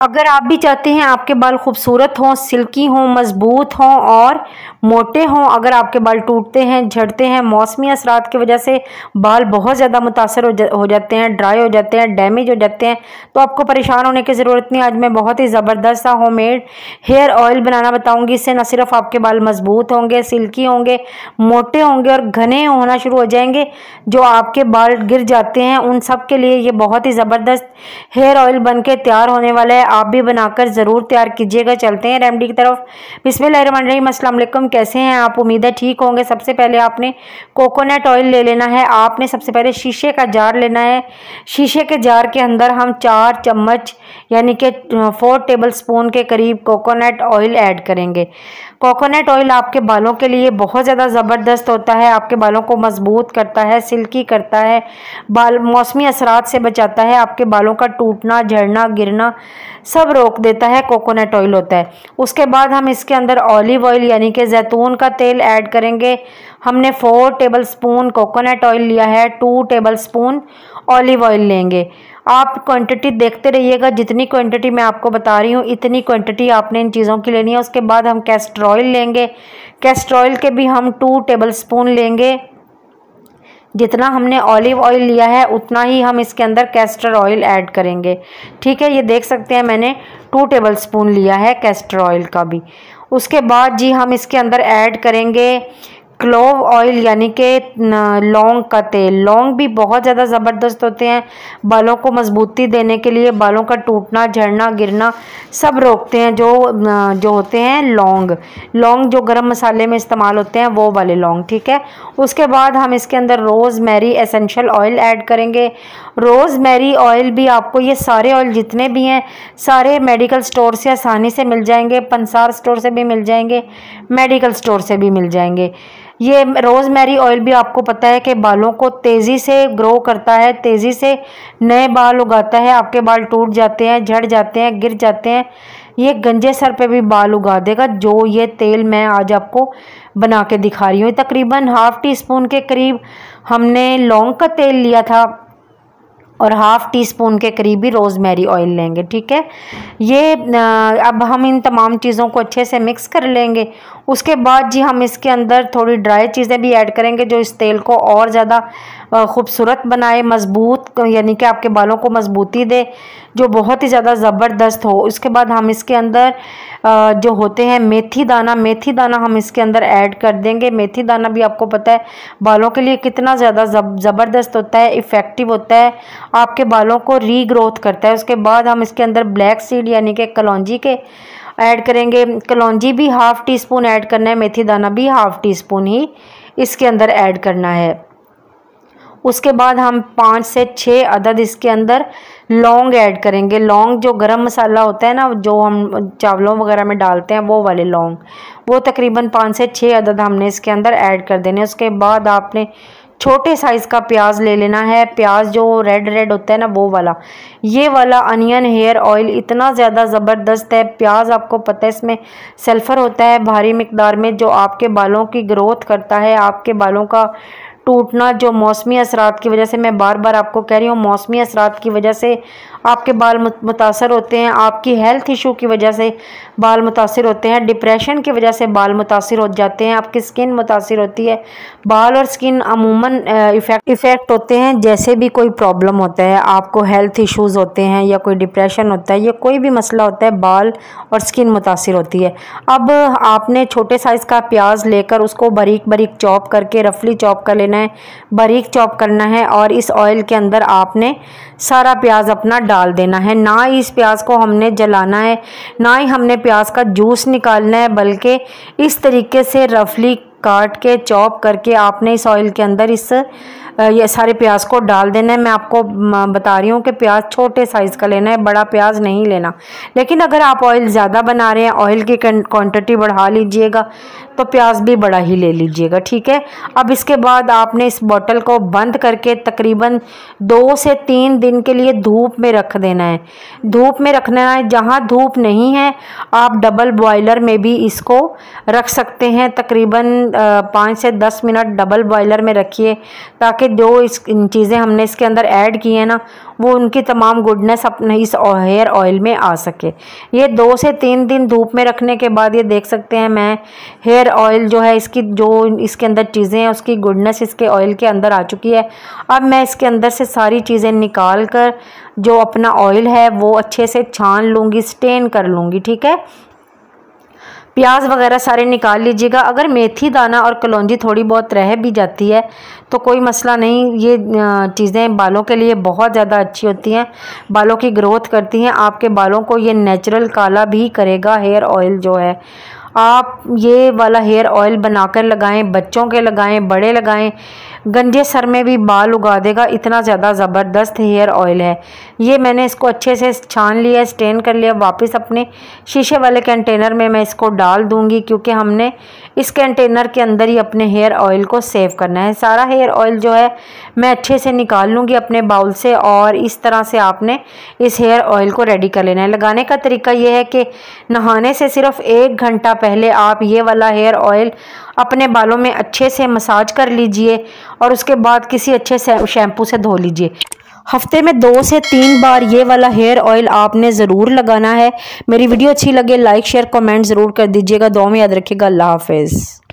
अगर आप भी चाहते हैं आपके बाल खूबसूरत हों, सिल्की हों, मज़बूत हों और मोटे हों, अगर आपके बाल टूटते हैं, झड़ते हैं, मौसमी असरात की वजह से बाल बहुत ज़्यादा मुतासर हो जाते हैं, ड्राई हो जाते हैं, डैमेज हो जाते हैं, तो आपको परेशान होने की ज़रूरत नहीं। आज मैं बहुत ही ज़बरदस्त सा होममेड हेयर ऑयल बनाना बताऊँगी। इससे न सिर्फ आपके बाल मज़बूत होंगे, सिल्की होंगे, मोटे होंगे और घने होना शुरू हो जाएंगे। जो आपके बाल गिर जाते हैं उन सब के लिए ये बहुत ही ज़बरदस्त हेयर ऑयल बन के तैयार होने वाला है। आप भी बनाकर ज़रूर तैयार कीजिएगा। चलते हैं रेमेडी की तरफ। बिस्मिल्लाहिर्रहमानिर्रहीम। अस्सलाम वालेकुम। कैसे हैं आप? उम्मीद है ठीक होंगे। सबसे पहले आपने कोकोनट ऑयल ले लेना है। आपने सबसे पहले शीशे का जार लेना है। शीशे के जार के अंदर हम 4 चम्मच यानी कि 4 टेबल स्पून के करीब कोकोनट ऑयल ऐड करेंगे। कोकोनट ऑयल आपके बालों के लिए बहुत ज़्यादा ज़बरदस्त होता है। आपके बालों को मजबूत करता है, सिल्की करता है, बाल मौसमी असरात से बचाता है, आपके बालों का टूटना, झड़ना, गिरना सब रोक देता है। कोकोनट ऑयल होता है। उसके बाद हम इसके अंदर ऑलिव ऑयल यानी कि जैतून का तेल ऐड करेंगे। हमने 4 टेबल स्पून कोकोनट ऑयल लिया है, 2 टेबल स्पून ऑलिव ऑयल लेंगे। आप क्वांटिटी देखते रहिएगा। जितनी क्वांटिटी मैं आपको बता रही हूँ इतनी क्वांटिटी आपने इन चीज़ों की लेनी है। उसके बाद हम कैस्टर ऑयल लेंगे। कैस्टर ऑयल के भी हम 2 टेबल स्पून लेंगे। जितना हमने ऑलिव ऑयल लिया है उतना ही हम इसके अंदर कैस्टर ऑयल ऐड करेंगे। ठीक है, ये देख सकते हैं मैंने 2 टेबल स्पून लिया है कैस्टर ऑयल का भी। उसके बाद जी हम इसके अंदर ऐड करेंगे क्लोव ऑयल यानी कि लौंग का तेल। लौंग भी बहुत ज़्यादा ज़बरदस्त होते हैं बालों को मजबूती देने के लिए, बालों का टूटना, झड़ना, गिरना सब रोकते हैं। जो होते हैं लौंग जो गरम मसाले में इस्तेमाल होते हैं वो वाले लौंग। ठीक है, उसके बाद हम इसके अंदर रोज़मेरी एसेंशियल ऑयल ऐड करेंगे। रोज़मेरी ऑयल भी आपको ये सारे ऑयल जितने भी हैं सारे मेडिकल स्टोर से आसानी से मिल जाएंगे। पंसार स्टोर से भी मिल जाएंगे, मेडिकल स्टोर से भी मिल जाएंगे। ये रोज़मेरी ऑयल भी आपको पता है कि बालों को तेज़ी से ग्रो करता है, तेज़ी से नए बाल उगाता है। आपके बाल टूट जाते हैं, झड़ जाते हैं, गिर जाते हैं, ये गंजे सर पे भी बाल उगा देगा। जो ये तेल मैं आज आपको बना के दिखा रही हूँ, तकरीबन ½ टी स्पून के करीब हमने लौंग का तेल लिया था और ½ टी स्पून के करीब ही रोज़मेरी ऑयल लेंगे। ठीक है, ये अब हम इन तमाम चीज़ों को अच्छे से मिक्स कर लेंगे। उसके बाद जी हम इसके अंदर थोड़ी ड्राई चीज़ें भी ऐड करेंगे जो इस तेल को और ज़्यादा खूबसूरत बनाए, मजबूत यानी कि आपके बालों को मजबूती दे, जो बहुत ही ज़्यादा ज़बरदस्त हो। उसके बाद हम इसके अंदर जो होते हैं मेथी दाना हम इसके अंदर ऐड कर देंगे। मेथी दाना भी आपको पता है बालों के लिए कितना ज़्यादा ज़बरदस्त होता है, इफ़ेक्टिव होता है, आपके बालों को रीग्रोथ करता है। उसके बाद हम इसके अंदर ब्लैक सीड यानी कि कलौंजी के ऐड करेंगे। कलौंजी भी ½ टी स्पून ऐड करना है, मेथी दाना भी ½ टी स्पून ही इसके अंदर ऐड करना है। उसके बाद हम 5 से 6 अदद इसके अंदर लौंग ऐड करेंगे। लौंग जो गरम मसाला होता है ना, जो हम चावलों वगैरह में डालते हैं वो वाले लौंग, वो तकरीबन 5 से 6 अदद हमने इसके अंदर ऐड कर देने। उसके बाद आपने छोटे साइज़ का प्याज ले लेना है। प्याज जो रेड होता है ना वो वाला, ये वाला अनियन हेयर ऑयल इतना ज़्यादा ज़बरदस्त है। प्याज आपको पता है इसमें सल्फ़र होता है भारी मिकदार में, जो आपके बालों की ग्रोथ करता है, आपके बालों का टूटना जो मौसमी असरात की वजह से, मैं बार बार आपको कह रही हूँ, मौसमी असरात की वजह से आपके बाल मुतासर होते हैं, आपकी हेल्थ इशू की वजह से बाल मुतासर होते हैं, डिप्रेशन की वजह से बाल मुतासर हो जाते हैं, आपकी स्किन मुतासर होती है। बाल और स्किन अमूमन इफ़ेक्ट होते हैं। जैसे भी कोई प्रॉब्लम होता है, आपको हेल्थ इश्यूज़ होते हैं या कोई डिप्रेशन होता है या कोई भी मसला होता है, बाल और स्किन मुतासर होती है। अब आपने छोटे साइज़ का प्याज लेकर उसको बारीक बारीक चॉप करके, रफली चॉप कर लेना है, बारीक चॉप करना है और इस ऑयल के अंदर आपने सारा प्याज अपना डाल देना है। ना ही इस प्याज को हमने जलाना है, ना ही हमने प्याज का जूस निकालना है, बल्कि इस तरीके से रफली काट के चॉप करके आपने इस ऑयल के अंदर ये सारे प्याज को डाल देना है। मैं आपको बता रही हूँ कि प्याज छोटे साइज़ का लेना है, बड़ा प्याज नहीं लेना। लेकिन अगर आप ऑयल ज़्यादा बना रहे हैं, ऑयल की क्वांटिटी बढ़ा लीजिएगा, तो प्याज भी बड़ा ही ले लीजिएगा। ठीक है, अब इसके बाद आपने इस बोतल को बंद करके तकरीबन 2 से 3 दिन के लिए धूप में रख देना है। धूप में रखना है, जहाँ धूप नहीं है आप डबल बॉयलर में भी इसको रख सकते हैं। तकरीबन 5 से 10 मिनट डबल बॉयलर में रखिए ताकि ताकि जो इस चीज़ें हमने इसके अंदर ऐड की हैं ना, वो उनकी तमाम गुडनेस अपने इस हेयर ऑयल में आ सके। ये 2 से 3 दिन धूप में रखने के बाद ये देख सकते हैं मैं हेयर ऑयल जो है इसकी जो इसके अंदर चीज़ें हैं उसकी गुडनेस इसके ऑयल के अंदर आ चुकी है। अब मैं इसके अंदर से सारी चीज़ें निकाल कर जो अपना ऑयल है वो अच्छे से छान लूँगी, स्टेन कर लूँगी। ठीक है, प्याज वगैरह सारे निकाल लीजिएगा। अगर मेथी दाना और कलौंजी थोड़ी बहुत रह भी जाती है तो कोई मसला नहीं, ये चीज़ें बालों के लिए बहुत ज़्यादा अच्छी होती हैं, बालों की ग्रोथ करती हैं। आपके बालों को ये नेचुरल काला भी करेगा। हेयर ऑयल जो है आप ये वाला हेयर ऑयल बनाकर लगाएं, बच्चों के लगाएं, बड़े लगाएं, गंजे सर में भी बाल उगा देगा। इतना ज़्यादा ज़बरदस्त हेयर ऑयल है ये। मैंने इसको अच्छे से छान लिया, स्टेन कर लिया। वापस अपने शीशे वाले कंटेनर में मैं इसको डाल दूंगी, क्योंकि हमने इस कंटेनर के अंदर ही अपने हेयर ऑयल को सेव करना है। सारा हेयर ऑयल जो है मैं अच्छे से निकाल लूँगी अपने बाउल से, और इस तरह से आपने इस हेयर ऑयल को रेडी कर लेना है। लगाने का तरीका ये है कि नहाने से सिर्फ 1 घंटा पहले आप ये वाला हेयर ऑयल अपने बालों में अच्छे से मसाज कर लीजिए और उसके बाद किसी अच्छे शैम्पू से धो लीजिए। हफ्ते में 2 से 3 बार ये वाला हेयर ऑयल आपने ज़रूर लगाना है। मेरी वीडियो अच्छी लगे लाइक शेयर कमेंट ज़रूर कर दीजिएगा। दुआ में याद रखिएगा। अल्लाह हाफिज़।